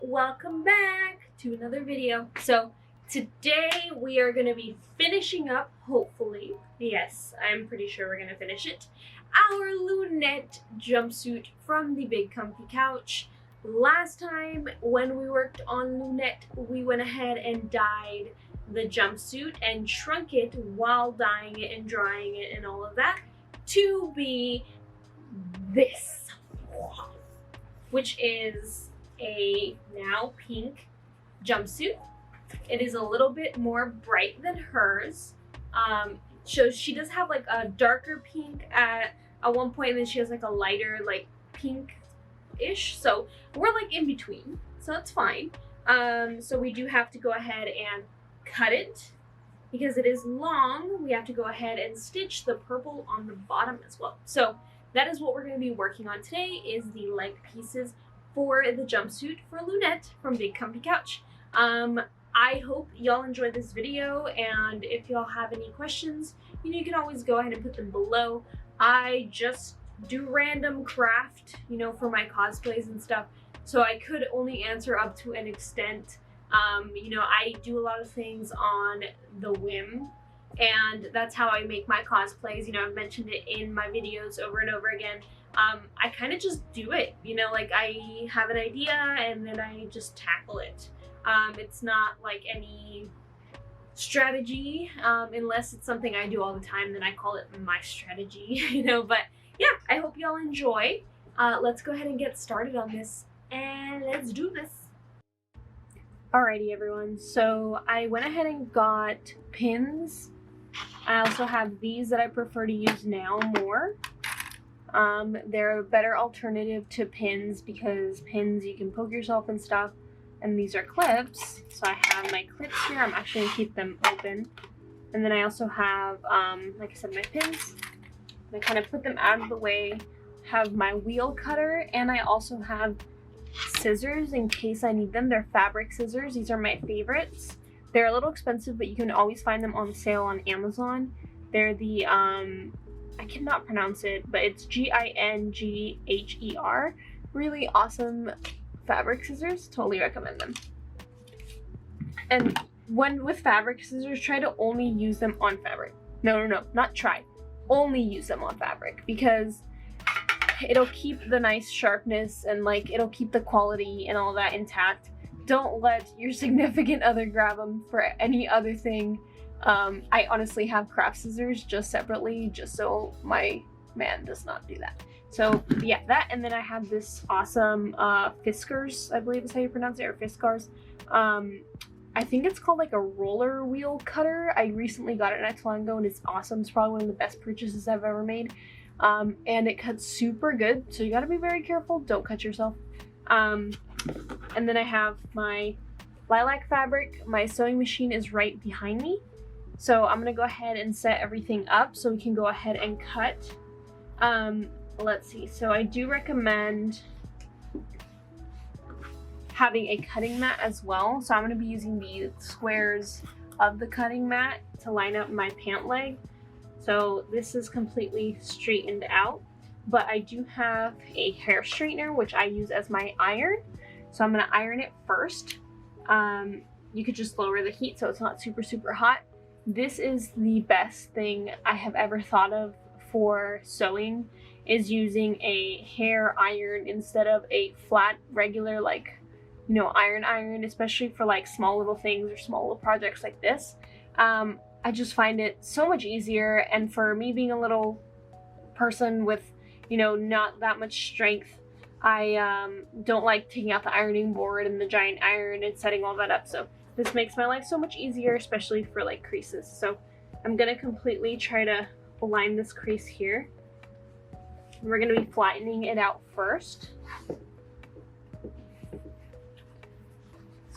welcome back to another video. So today we are going to be finishing up, hopefully, yes, I'm pretty sure we're going to finish it, our Loonette jumpsuit from the Big Comfy Couch. Last time when we worked on Loonette, we went ahead and dyed the jumpsuit and shrunk it while dyeing it and drying it and all of that to be this, which is a now pink jumpsuit. It is a little bit more bright than hers. So she does have like a darker pink at one point, and then she has like a lighter like pink-ish. So we're like in between, so that's fine. So we do have to go ahead and cut it because it is long. We have to go ahead and stitch the purple on the bottom as well. So that is what we're going to be working on today, is the leg pieces for the jumpsuit for Loonette from Big Comfy Couch. I hope y'all enjoyed this video, and if y'all have any questions, you can always go ahead and put them below. I just do random craft, for my cosplays and stuff, so I could only answer up to an extent. I do a lot of things on the whim, and that's how I make my cosplays. I've mentioned it in my videos over and over again. I kind of just do it, like I have an idea and then I just tackle it. It's not like any strategy, unless it's something I do all the time, then I call it my strategy, but yeah, I hope y'all enjoy. Let's go ahead and get started on this, and let's do this. Alrighty everyone, so I went ahead and got pins. I also have these that I prefer to use now more. They're a better alternative to pins because pins you can poke yourself and stuff, and these are clips. So I have my clips here. I'm actually going to keep them open. And then I also have, like I said, my pins. And I kind of put them out of the way, have my wheel cutter, and I also have scissors in case I need them. They're fabric scissors. These are my favorites. They're a little expensive, but you can always find them on sale on Amazon. They're the, I cannot pronounce it, but it's Gingher. Really awesome fabric scissors. Totally recommend them. And when with fabric scissors, try to only use them on fabric. No, not try. Only use them on fabric, because it'll keep the nice sharpness and like it'll keep the quality and all that intact. Don't let your significant other grab them for any other thing. I honestly have craft scissors just separately, just so my man does not do that. So yeah, that, and then I have this awesome Fiskars, I believe is how you pronounce it, or Fiskars. I think it's called like a roller wheel cutter. I recently got it not too long ago, and it's awesome. It's probably one of the best purchases I've ever made. And it cuts super good, so you gotta be very careful. Don't cut yourself. And then I have my lilac fabric. My sewing machine is right behind me. So I'm gonna go ahead and set everything up so we can go ahead and cut. Let's see, so I do recommend having a cutting mat as well. So I'm gonna be using the squares of the cutting mat to line up my pant leg. So this is completely straightened out, but I do have a hair straightener, which I use as my iron. So I'm gonna iron it first. You could just lower the heat so it's not super hot. This is the best thing I have ever thought of for sewing, is using a hair iron instead of a flat regular iron, especially for like small little things or small little projects like this. I just find it so much easier, and for me being a little person with not that much strength, I don't like taking out the ironing board and the giant iron and setting all that up. So this makes my life so much easier, especially for like creases. So I'm gonna completely try to align this crease here. We're gonna be flattening it out first.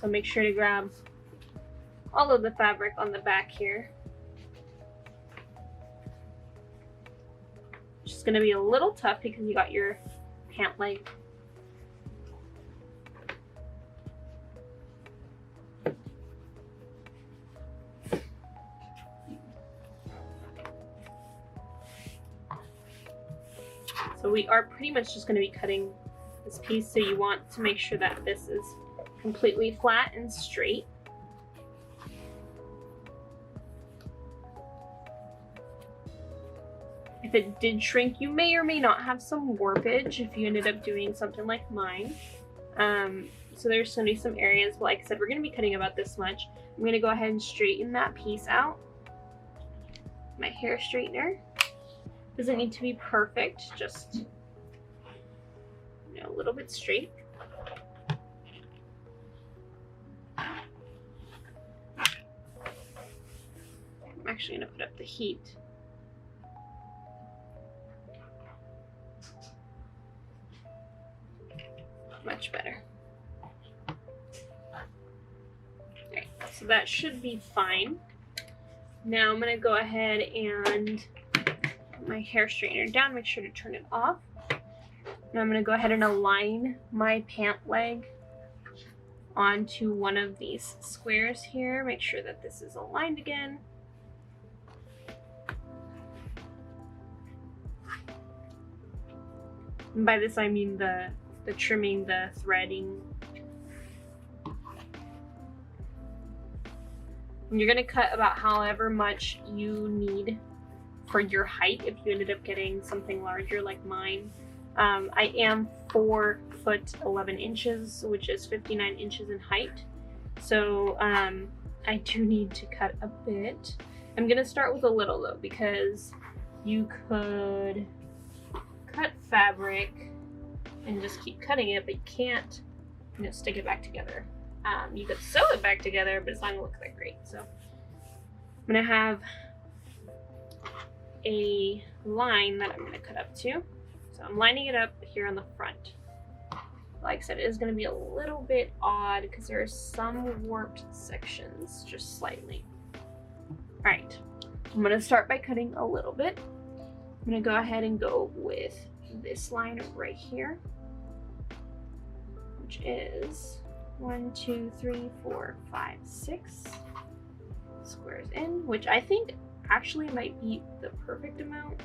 So make sure to grab all of the fabric on the back here. It's just gonna be a little tough because you got your pant leg. So we are pretty much just going to be cutting this piece, so you want to make sure that this is completely flat and straight. If it did shrink, you may or may not have some warpage if you ended up doing something like mine. So there's going to be some areas, like I said, we're going to be cutting about this much. I'm going to go ahead and straighten that piece out. My hair straightener. Doesn't need to be perfect, just a little bit straight. I'm actually going to put up the heat. Much better. Alright, so that should be fine. Now I'm going to go ahead and put my hair straightener down, make sure to turn it off. Now I'm going to go ahead and align my pant leg onto one of these squares here. Make sure that this is aligned again. And by this I mean the trimming, the threading. And you're going to cut about however much you need for your height if you ended up getting something larger like mine. I am 4 foot 11 inches, which is 59 inches in height. So I do need to cut a bit. I'm going to start with a little though, because you could cut fabric and just keep cutting it, but you can't, stick it back together. You could sew it back together, but it's not gonna look that great. So I'm gonna have a line that I'm gonna cut up to. So I'm lining it up here on the front. Like I said, it is gonna be a little bit odd because there are some warped sections, just slightly. All right, I'm gonna start by cutting a little bit. I'm gonna go ahead and go with this line right here, which is 1, 2, 3, 4, 5, 6 squares in, which I think actually might be the perfect amount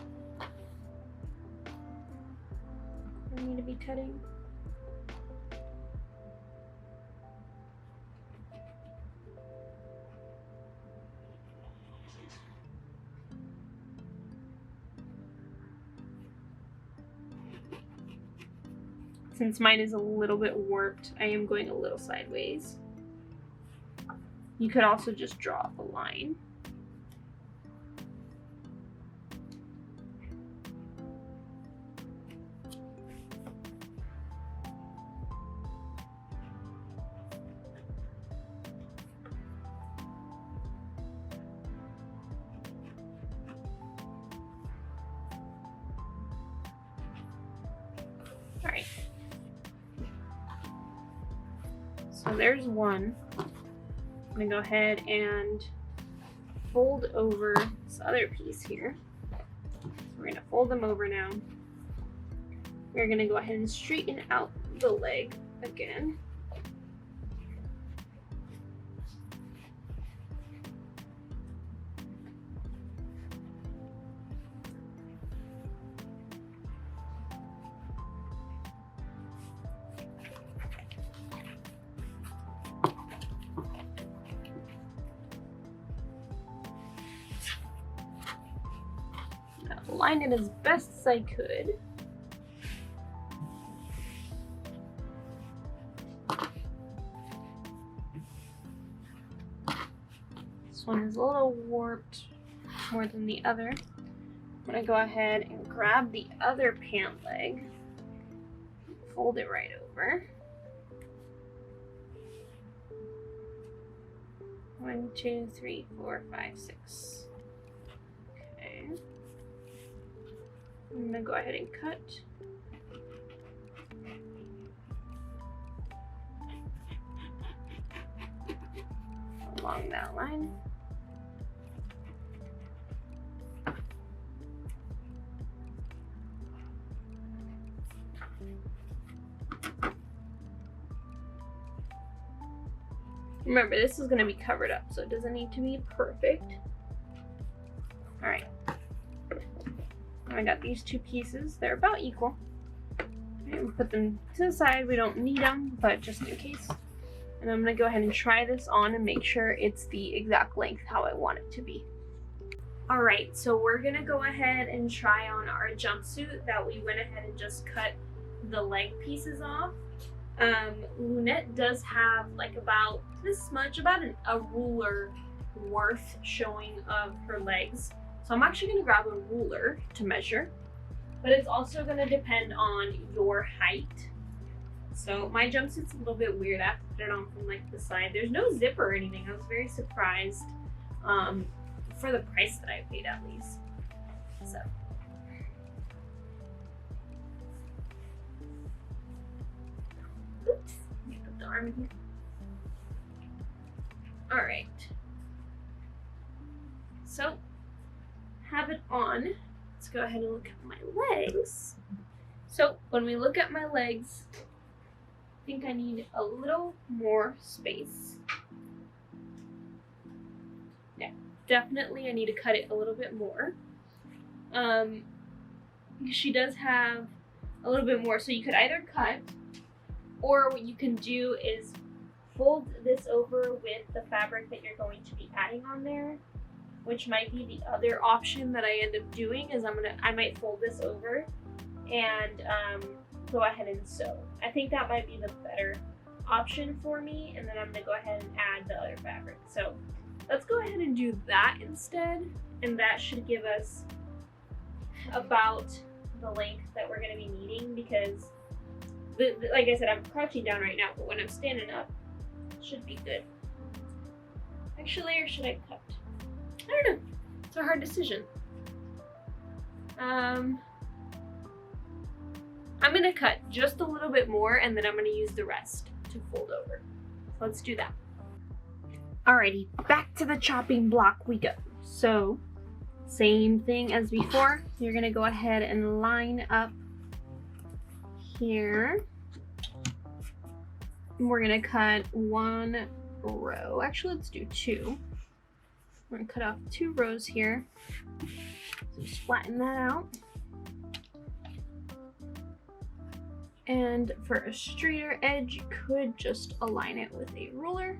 for me to be cutting. Since mine is a little bit warped, I am going a little sideways. You could also just draw a line. All right. So there's one. I'm gonna go ahead and fold over this other piece here. So we're gonna fold them over now. We're gonna go ahead and straighten out the leg again. Line it as best as I could. This one is a little warped more than the other. I'm gonna go ahead and grab the other pant leg, fold it right over. 1, 2, 3, 4, 5, 6. Okay. I'm gonna go ahead and cut. Along that line. Remember, this is gonna be covered up, so it doesn't need to be perfect. All right. I got these two pieces. They're about equal. And put them to the side. We don't need them, but just in case. And I'm gonna go ahead and try this on and make sure it's the exact length how I want it to be. All right, so we're gonna go ahead and try on our jumpsuit that we went ahead and just cut the leg pieces off. Loonette does have like about this much, about a ruler worth showing of her legs. So I'm actually gonna grab a ruler to measure, but it's also gonna depend on your height. So my jumpsuit's a little bit weird. I have to put it on from like the side. There's no zipper or anything. I was very surprised for the price that I paid at least. So. Oops, let me put the arm in here. All right. So, have it on. Let's go ahead and look at my legs. So, when we look at my legs, I think I need a little more space. Yeah, definitely I need to cut it a little bit more. She does have a little bit more, so you could either cut, or what you can do is fold this over with the fabric that you're going to be adding on there, which might be the other option that I end up doing. Is I might fold this over and go ahead and sew. I think that might be the better option for me, and then I'm gonna go ahead and add the other fabric. So let's go ahead and do that instead, and that should give us about the length that we're gonna be needing, because like I said, I'm crouching down right now, but when I'm standing up, it should be good. Actually, or should I cut? I don't know. It's a hard decision. I'm gonna cut just a little bit more, and then I'm gonna use the rest to fold over. So let's do that. Alrighty, back to the chopping block we go. So, same thing as before. You're gonna go ahead and line up here. We're gonna cut one row. Actually, let's do two. We're gonna cut off 2 rows here. So just flatten that out. And for a straighter edge, you could just align it with a ruler.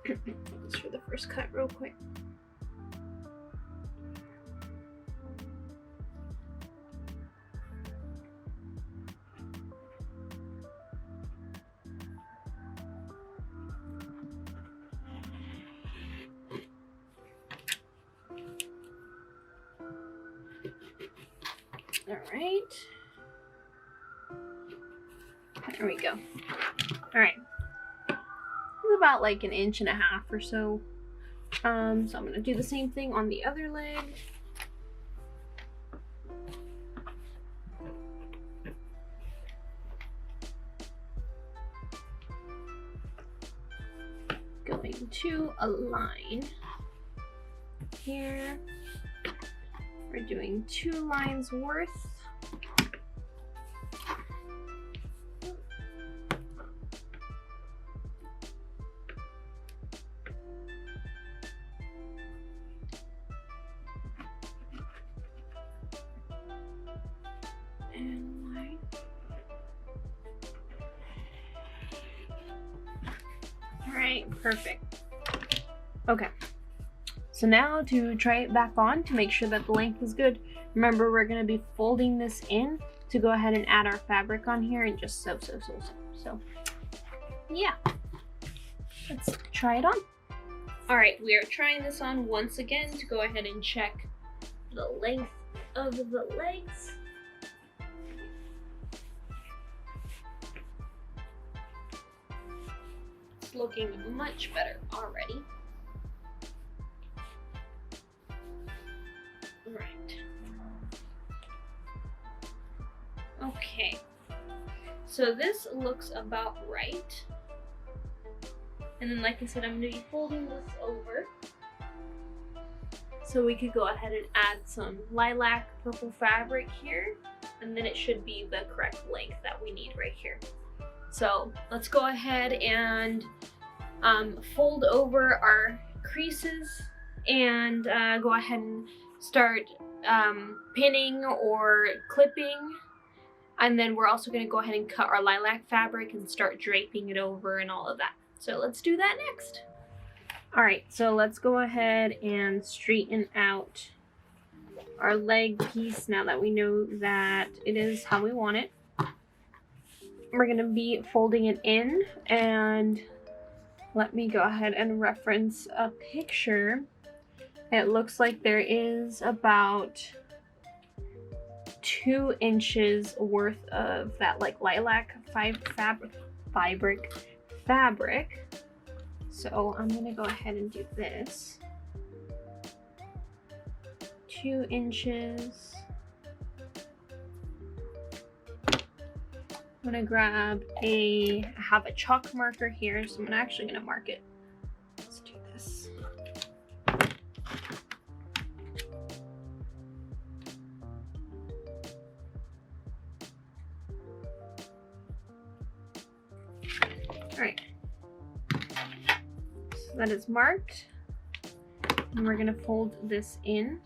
Just for the first cut real quick. All right, there we go. All right, it's about like 1.5 inches or so. So I'm gonna do the same thing on the other leg. Going to align here. We're doing 2 lines worth. And line. All right, perfect. Okay. So now to try it back on to make sure that the length is good. Remember, we're going to be folding this in to go ahead and add our fabric on here and just sew. So yeah, let's try it on. All right, we are trying this on once again to go ahead and check the length of the legs. It's looking much better already. Right. Okay. So this looks about right. And then, like I said, I'm going to be folding this over. So we could go ahead and add some lilac purple fabric here. And then it should be the correct length that we need right here. So let's go ahead and fold over our creases and go ahead and start pinning or clipping. And then we're also going to go ahead and cut our lilac fabric and start draping it over and all of that. So let's do that next. All right, so let's go ahead and straighten out our leg piece now that we know that it is how we want it. We're going to be folding it in, and let me go ahead and reference a picture. It looks like there is about 2 inches worth of that like lilac fabric. So I'm gonna go ahead and do this. 2 inches. I'm gonna grab I have a chalk marker here, so I'm actually gonna mark it. Let's do this. All right, so that is marked, and we're gonna fold this in.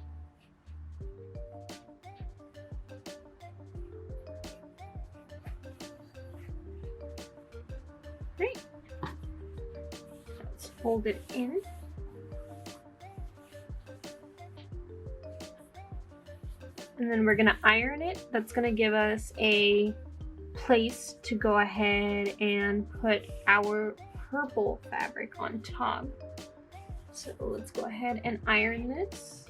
Great. Let's fold it in. And then we're gonna iron it. That's gonna give us a place to go ahead and put our purple fabric on top. So let's go ahead and iron this.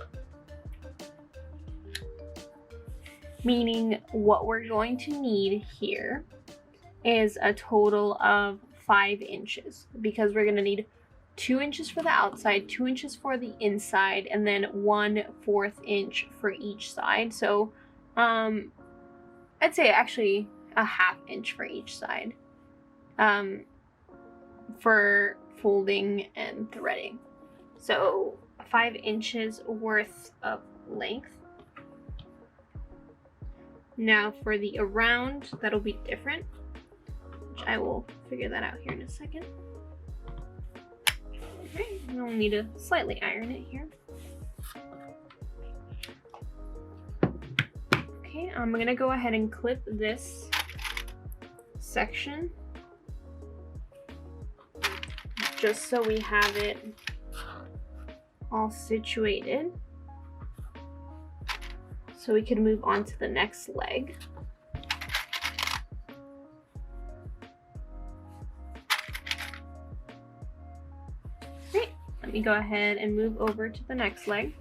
Meaning what we're going to need here is a total of 5 inches, because we're going to need 2 inches for the outside, 2 inches for the inside, and then 1/4 inch for each side. So I'd say actually a 1/2 inch for each side for folding and threading. So 5 inches worth of length. Now for the around, that'll be different, which I will figure that out here in a second. Okay, we'll need to slightly iron it here. Okay, I'm gonna go ahead and clip this section just so we have it all situated, so we can move on to the next leg. Great. Let me go ahead and move over to the next leg.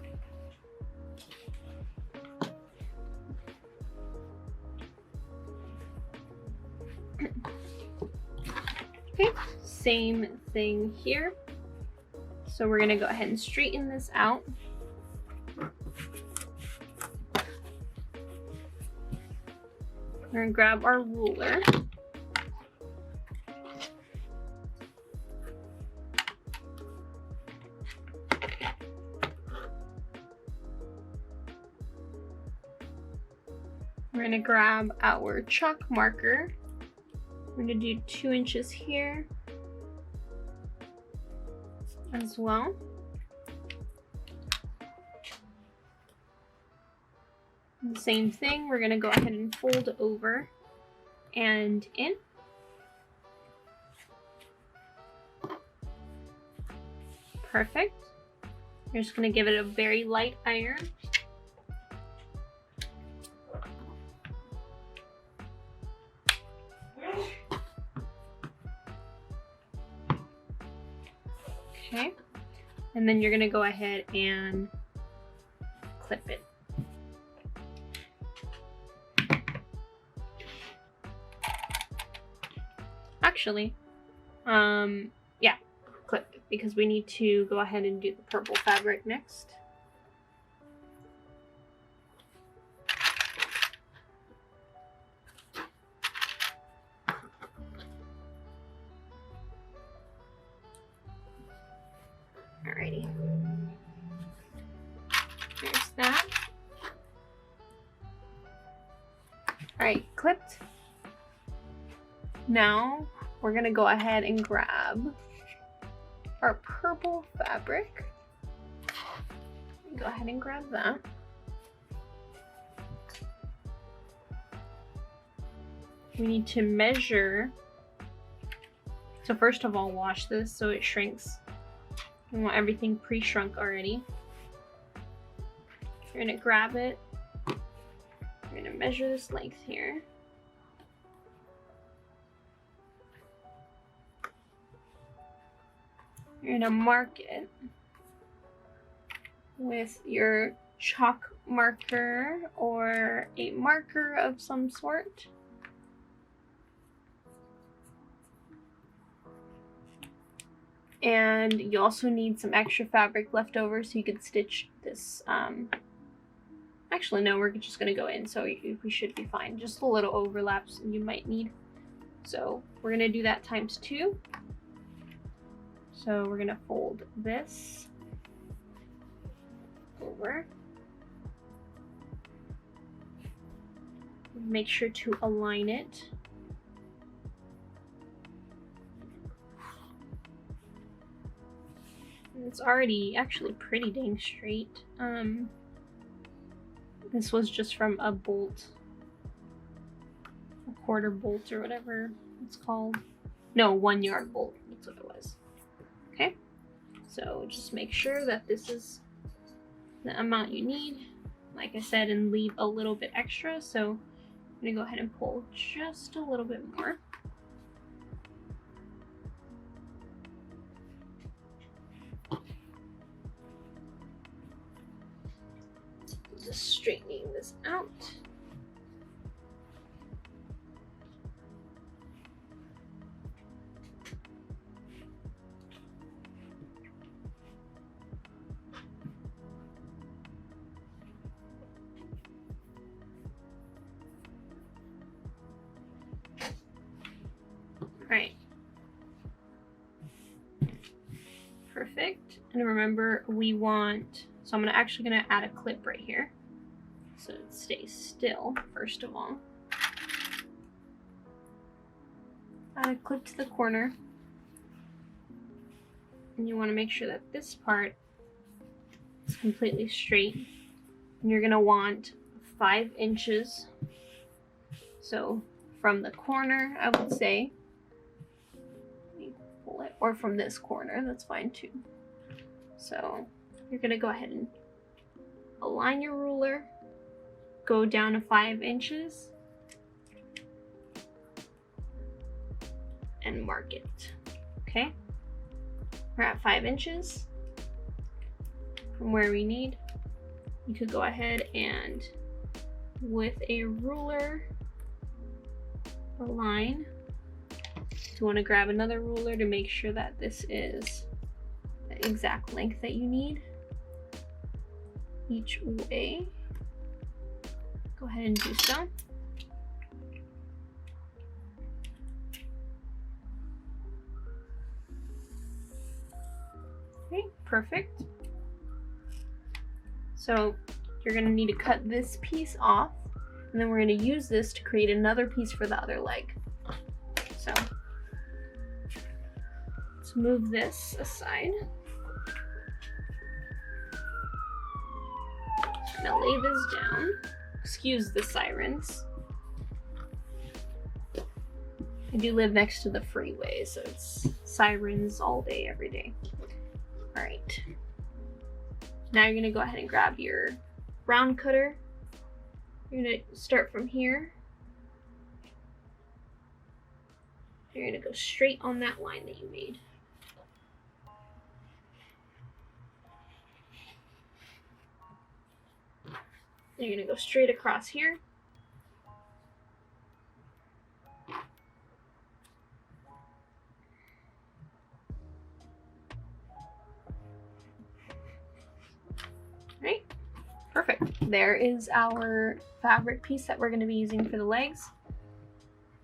Okay, same thing here. So we're gonna go ahead and straighten this out. We're gonna grab our ruler. We're gonna grab our chalk marker. We're gonna do 2 inches here as well. And the same thing, we're gonna go ahead and fold over and in. Perfect. You're just gonna give it a very light iron. Okay, and then you're gonna go ahead and clip it. Actually, yeah, clip it, because we need to go ahead and do the purple fabric next. Alrighty. There's that. Alright, clipped. Now we're gonna go ahead and grab our purple fabric. Go ahead and grab that. We need to measure. So first of all, wash this so it shrinks. We want everything pre-shrunk already. You're gonna grab it. You're gonna measure this length here. You're gonna mark it with your chalk marker or a marker of some sort. And you also need some extra fabric left over so you could stitch this. Actually, no, we're just gonna go in, so we should be fine. Just the little overlaps you might need. So we're gonna do that times 2. So we're gonna fold this over. Make sure to align it. It's already actually pretty dang straight. This was just from a bolt, a quarter bolt or whatever it's called. No, 1 yard bolt, that's what it was. Okay, so just make sure that this is the amount you need, like I said, and leave a little bit extra. So I'm gonna go ahead and pull just a little bit more. Just straightening this out. Right. Perfect. And remember, we want, so I'm actually gonna add a clip right here so it stays still, first of all. Add a clip to the corner. And you want to make sure that this part is completely straight. And you're gonna want 5 inches. So from the corner, I would say, let me pull it, or from this corner, that's fine too. So you're gonna go ahead and align your ruler, go down to 5 inches, and mark it. Okay, we're at 5 inches from where we need. You could go ahead and, with a ruler, align. You want to grab another ruler to make sure that this is the exact length that you need each way. Go ahead and do so. Okay, perfect. So you're going to need to cut this piece off, and then we're going to use this to create another piece for the other leg. So let's move this aside. I'm going to lay this down. Excuse the sirens. I do live next to the freeway, so it's sirens all day, every day. All right. Now you're gonna go ahead and grab your round cutter. You're gonna start from here. You're gonna go straight on that line that you made. You're gonna go straight across here. Right, perfect. There is our fabric piece that we're gonna be using for the legs.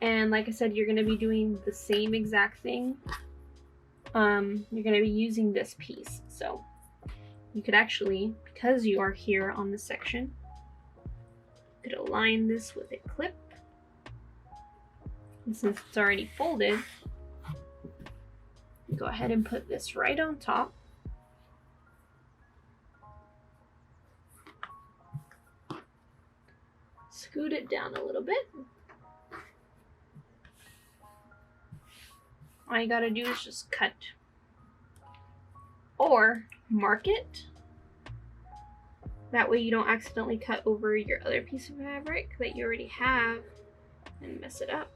And like I said, you're gonna be doing the same exact thing. You're gonna be using this piece. So you could actually, because you are here on this section, you could align this with a clip. And since it's already folded, go ahead and put this right on top. scoot it down a little bit. All you gotta do is just cut or mark it. That way you don't accidentally cut over your other piece of fabric that you already have and mess it up.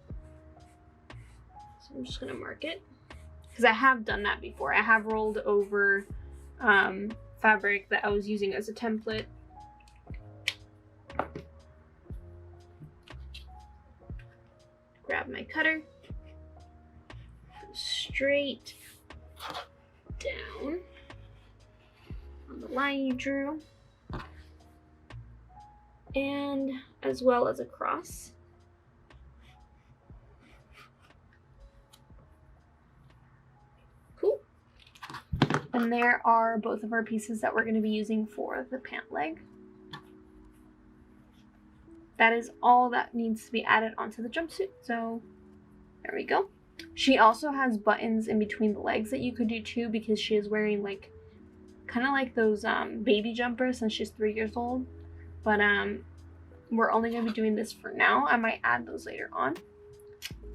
So I'm just gonna mark it, because I have done that before. I have rolled over fabric that I was using as a template. Grab my cutter, go straight down on the line you drew, and as well as across. Cool. And there are both of our pieces that we're going to be using for the pant leg. That is all that needs to be added onto the jumpsuit. So there we go. She also has buttons in between the legs that you could do too, because she is wearing like kind of like those baby jumpers since she's 3 years old. But we're only going to be doing this for now. I might add those later on.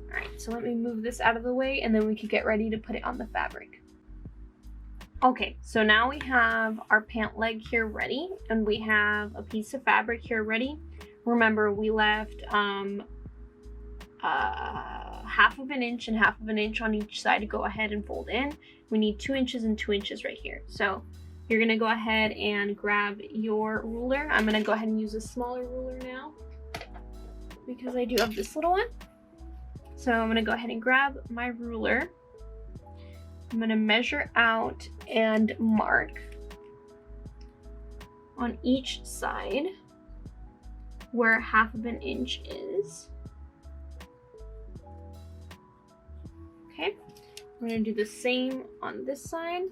All right, so let me move this out of the way and then we can get ready to put it on the fabric. Okay, so now we have our pant leg here ready, and we have a piece of fabric here ready. Remember, we left half of an inch and half of an inch on each side to go ahead and fold in. We need 2 inches and 2 inches right here. So you're gonna go ahead and grab your ruler. I'm gonna go ahead and use a smaller ruler now because I do have this little one. So I'm gonna go ahead and grab my ruler. I'm gonna measure out and mark on each side where half of an inch is. Okay, we're gonna do the same on this side.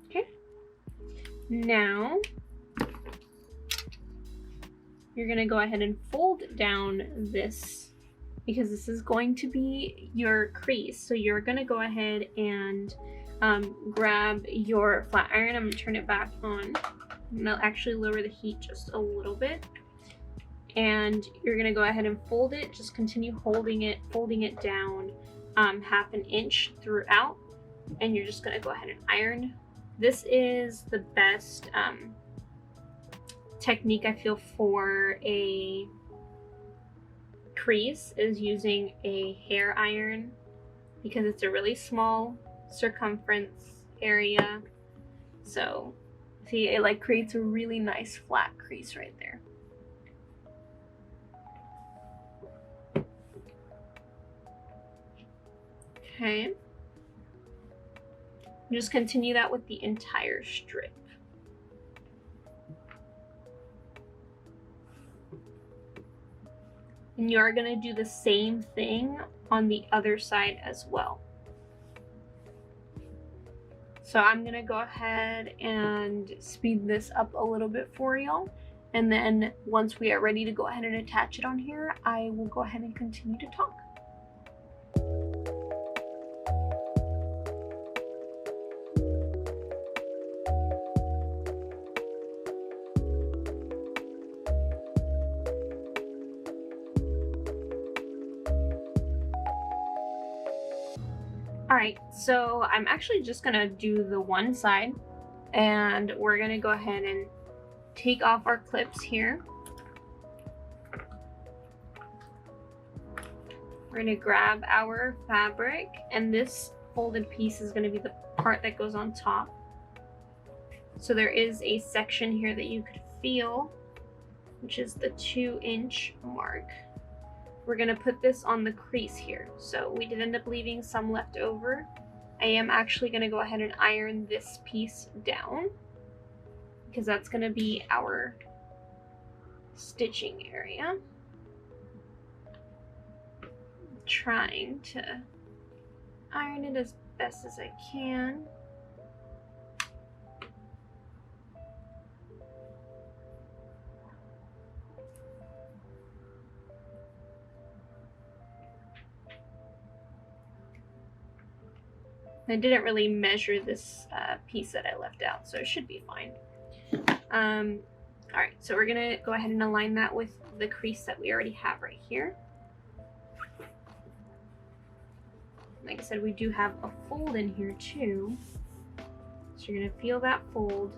Okay, now you're gonna go ahead and fold down this, because this is going to be your crease. So you're gonna go ahead and grab your flat iron. I'm gonna turn it back on. I'm gonna actually lower the heat just a little bit. And you're gonna go ahead and fold it. Just continue holding it, folding it down half an inch throughout. And you're just gonna go ahead and iron. This is the best technique I feel for a crease, is using a hair iron, because it's a really small circumference area. So see, it like creates a really nice flat crease right there. Okay. Just continue that with the entire strip. And you're gonna do the same thing on the other side as well. So I'm gonna go ahead and speed this up a little bit for y'all. And then once we are ready to go ahead and attach it on here, I will go ahead and continue to talk. Alright, so I'm actually just gonna do the one side, and we're gonna go ahead and take off our clips here. We're gonna grab our fabric, and this folded piece is gonna be the part that goes on top. So there is a section here that you could feel, which is the 2-inch mark. We're gonna put this on the crease here. So we did end up leaving some left over. I am actually gonna go ahead and iron this piece down, because that's gonna be our stitching area. I'm trying to iron it as best as I can. I didn't really measure this piece that I left out, so it should be fine. Alright, so we're gonna go ahead and align that with the crease that we already have right here. Like I said, we do have a fold in here too. So you're gonna feel that fold.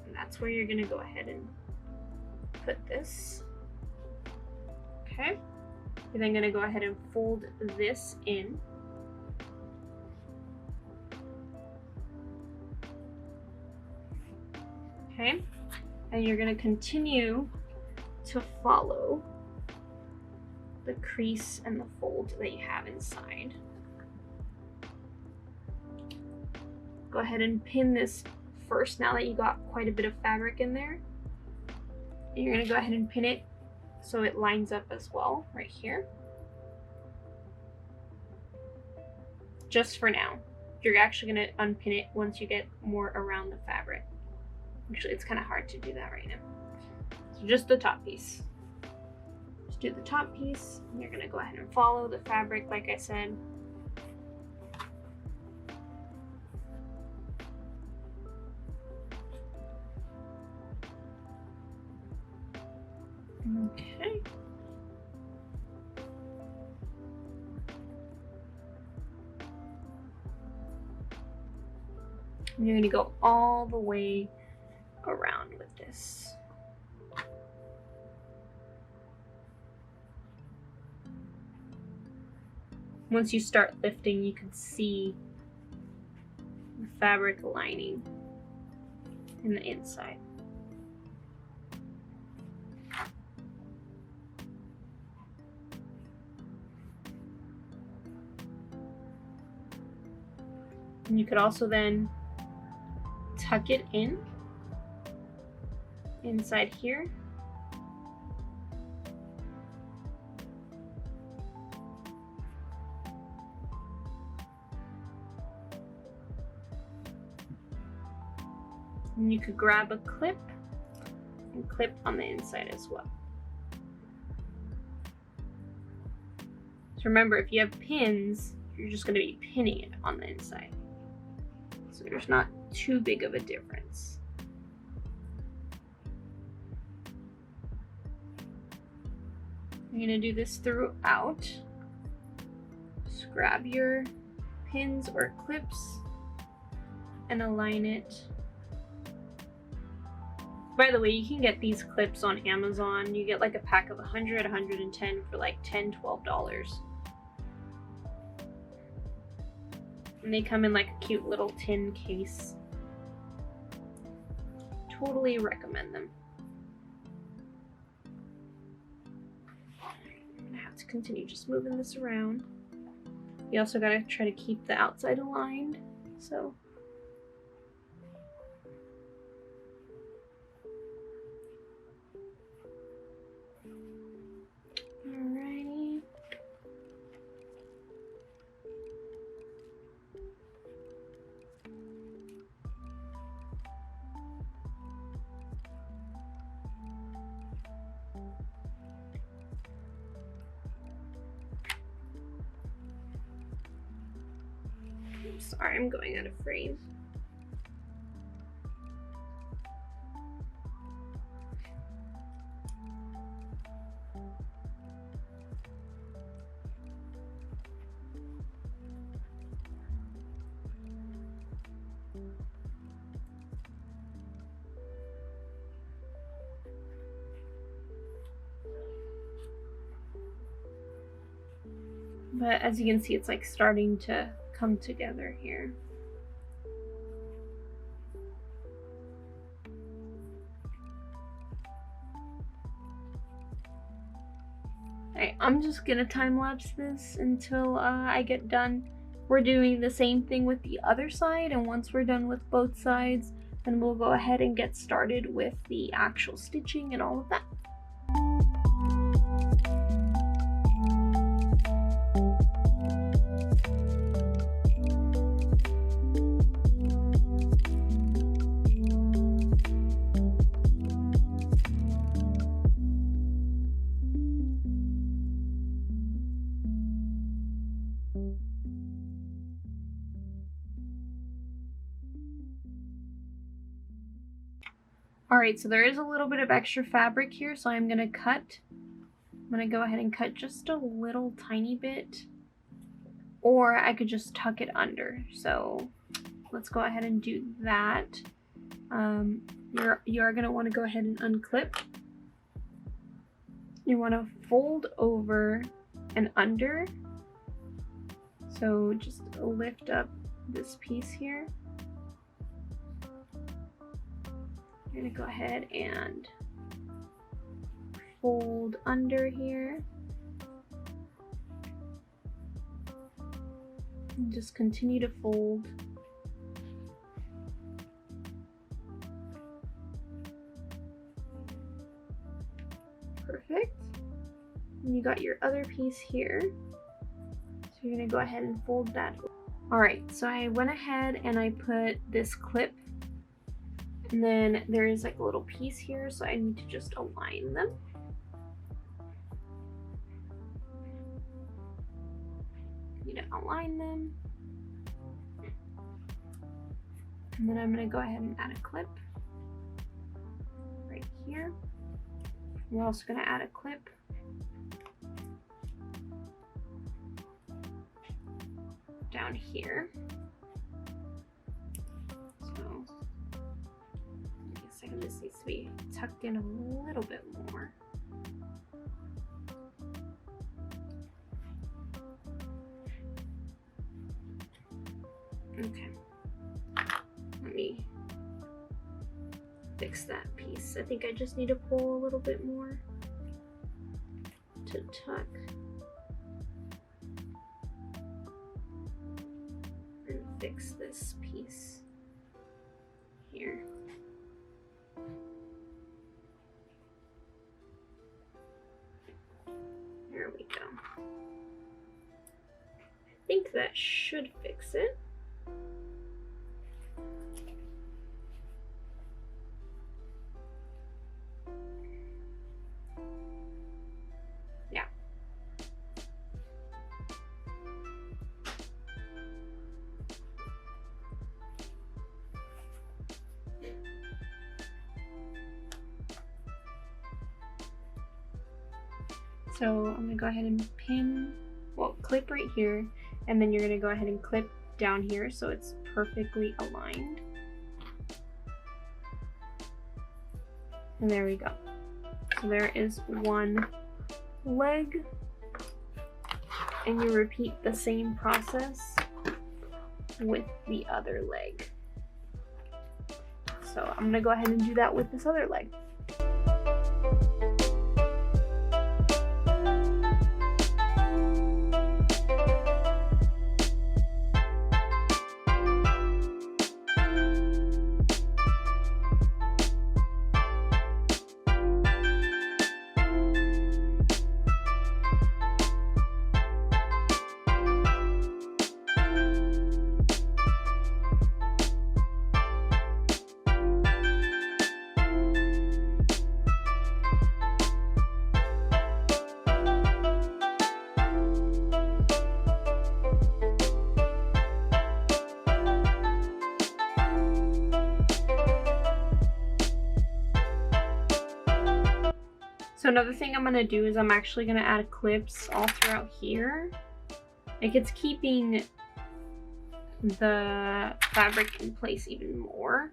And that's where you're gonna go ahead and put this. Okay. You're then gonna go ahead and fold this in. Okay. And you're gonna continue to follow the crease and the fold that you have inside. Go ahead and pin this first now that you got quite a bit of fabric in there. And you're gonna go ahead and pin it so it lines up as well right here. Just for now. You're actually gonna unpin it once you get more around the fabric. Actually, it's kind of hard to do that right now. So just the top piece. Just do the top piece, and you're gonna go ahead and follow the fabric like I said. Okay. And you're gonna go all the way around with this. Once you start lifting, you can see the fabric lining in the inside. And you could also then tuck it in inside here. And you could grab a clip and clip on the inside as well. So remember, if you have pins, you're just going to be pinning it on the inside. So there's not too big of a difference. You're going to do this throughout. Just grab your pins or clips and align it. By the way, you can get these clips on Amazon. You get like a pack of 100, 110 for like $10, $12. And they come in like a cute little tin case. Totally recommend them. I'm gonna have to continue just moving this around. You also gotta try to keep the outside aligned, so. Alrighty. Sorry, I'm going out of frame. But as you can see, it's like starting to come together here. Alright, I'm just gonna time lapse this until I get done. We're doing the same thing with the other side, and once we're done with both sides, then we'll go ahead and get started with the actual stitching and all of that. Alright, so there is a little bit of extra fabric here, so I'm going to go ahead and cut just a little tiny bit, or I could just tuck it under. So let's go ahead and do that. You are going to want to go ahead and unclip. You want to fold over and under. So just lift up this piece here. You're going to go ahead and fold under here. And just continue to fold. Perfect. And you got your other piece here. So you're going to go ahead and fold that. Alright, so I went ahead and I put this clip, and then there is like a little piece here, so I need to just align them. Need to align them. And then I'm going to go ahead and add a clip right here. We're also going to add a clip down here. So I guess this needs to be tucked in a little bit more. Okay. Let me fix that piece. I think I just need to pull a little bit more to tuck. And fix this piece here. There we go. I think that should fix it. So I'm going to go ahead and clip right here, and then you're going to go ahead and clip down here so it's perfectly aligned. And there we go. So there is one leg, and you repeat the same process with the other leg. So I'm going to go ahead and do that with this other leg. So another thing I'm going to do is I'm actually going to add clips all throughout here. Like, it's keeping the fabric in place even more.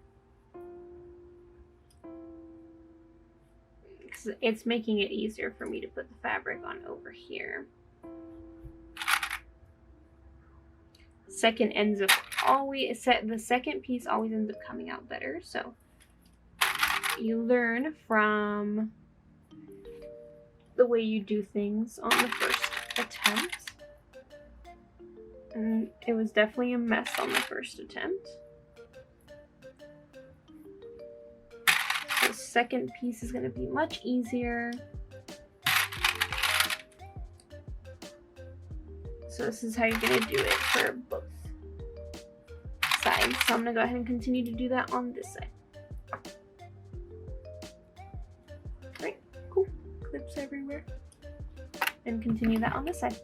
It's making it easier for me to put the fabric on over here. The second piece always ends up coming out better. So you learn from the way you do things on the first attempt. And it was definitely a mess on the first attempt. The second piece is going to be much easier. So this is how you're going to do it for both sides. So I'm going to go ahead and continue to do that on this side. Great, cool. Clips everywhere. And continue that on this side.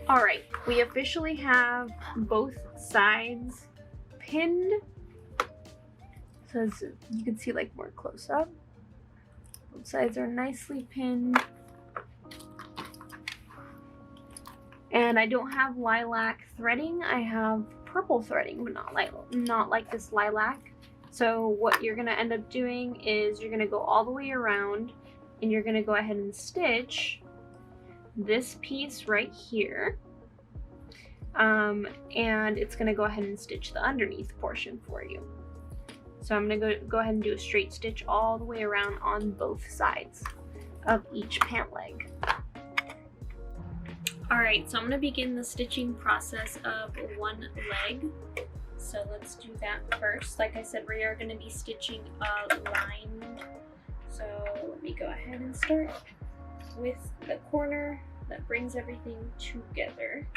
All right, we officially have both sides pinned. So as you can see like more close up. Both sides are nicely pinned. And I don't have lilac threading, I have purple threading, but not like this lilac. So what you're gonna end up doing is you're gonna go all the way around and you're gonna go ahead and stitch this piece right here. And it's gonna go ahead and stitch the underneath portion for you. So I'm gonna go ahead and do a straight stitch all the way around on both sides of each pant leg. Alright, so I'm gonna begin the stitching process of one leg. So let's do that first. Like I said, we are gonna be stitching a line. So let me go ahead and start with the corner that brings everything together.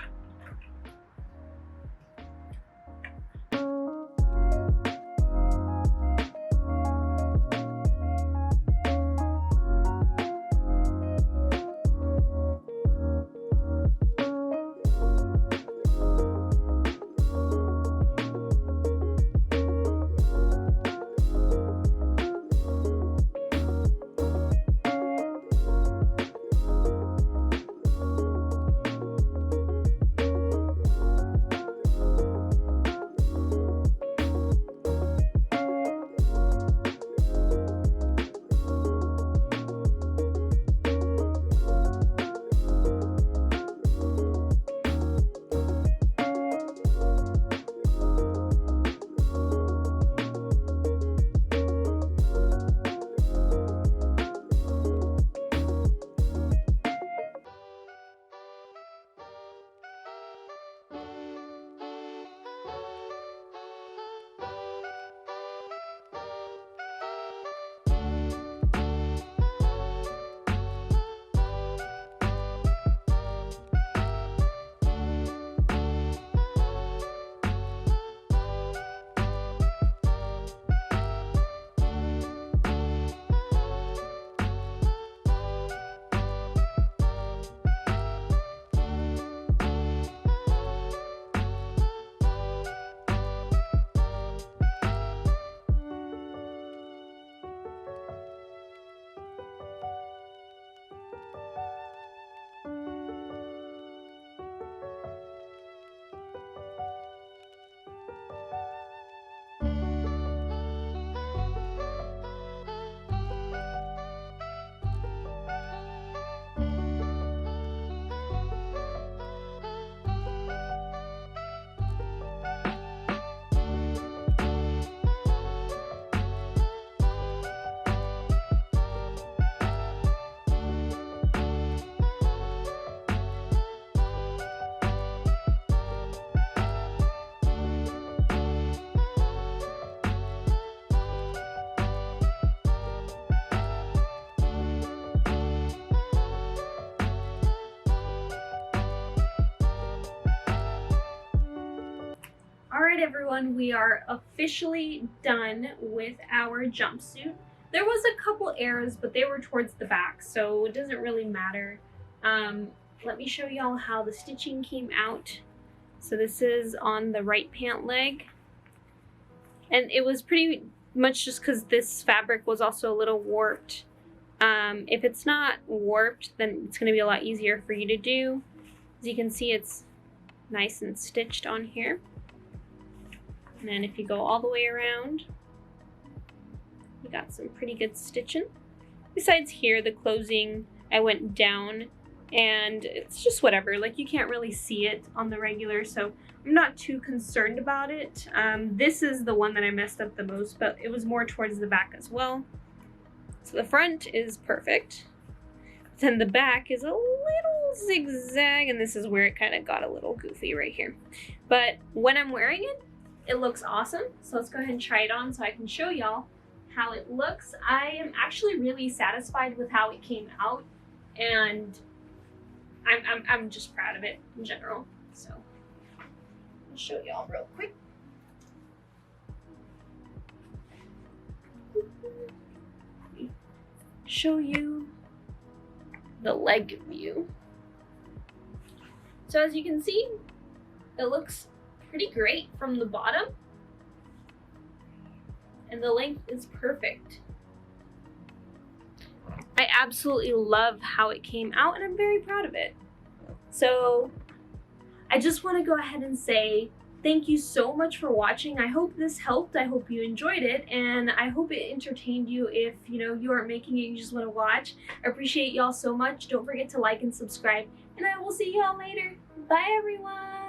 Alright everyone, we are officially done with our jumpsuit. There was a couple errors, but they were towards the back, so it doesn't really matter. Let me show y'all how the stitching came out. So this is on the right pant leg. And it was pretty much just because this fabric was also a little warped. If it's not warped, then it's going to be a lot easier for you to do. As you can see, it's nice and stitched on here. And then if you go all the way around, you got some pretty good stitching. Besides here, the closing, I went down and it's just whatever. Like, you can't really see it on the regular, so I'm not too concerned about it. This is the one that I messed up the most, but it was more towards the back as well. So the front is perfect. Then the back is a little zigzag, and this is where it kind of got a little goofy right here. But when I'm wearing it, it looks awesome. So let's go ahead and try it on so I can show y'all how it looks. I am actually really satisfied with how it came out, and I'm just proud of it in general. So I'll show y'all real quick. Show you the leg view. So as you can see, it looks pretty great from the bottom, and the length is perfect. I absolutely love how it came out, and I'm very proud of it. So I just want to go ahead and say thank you so much for watching. I hope this helped. I hope you enjoyed it, and I hope it entertained you. If you aren't making it, you just want to watch. I appreciate y'all so much. Don't forget to like and subscribe, and I will see y'all later. Bye everyone.